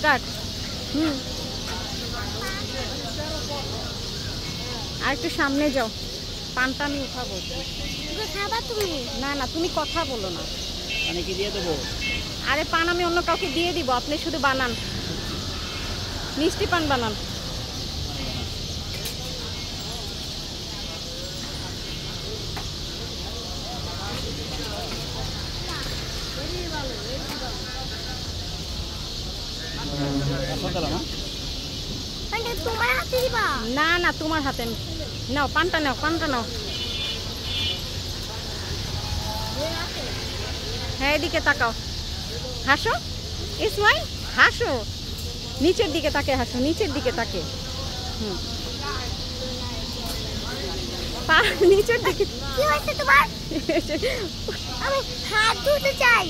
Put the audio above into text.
Start. আর একটু সামনে যাও, পানটা আমি উঠাবো। খাবা তুমি? না না, তুমি কথা বলো না। পানি কি দিয়ে দেবো? আরে পান আমি অন্য কাউকে দিয়ে দিব, আপনি শুধু বানান, মিষ্টি পান বানান। তোমার হাতে দিবা? না না, তোমার হাতে নাও, পানটা নাও, পানটা নাও। হ্যাঁ, এদিকে তাকাও, হাসো, ইসমাইল হাসো, নিচের দিকে তাকে হাসো, নিচের দিকে তাকে। নিচের দিকে। কি হয়েছে তোমার? আমি হাত ধুতে চাই।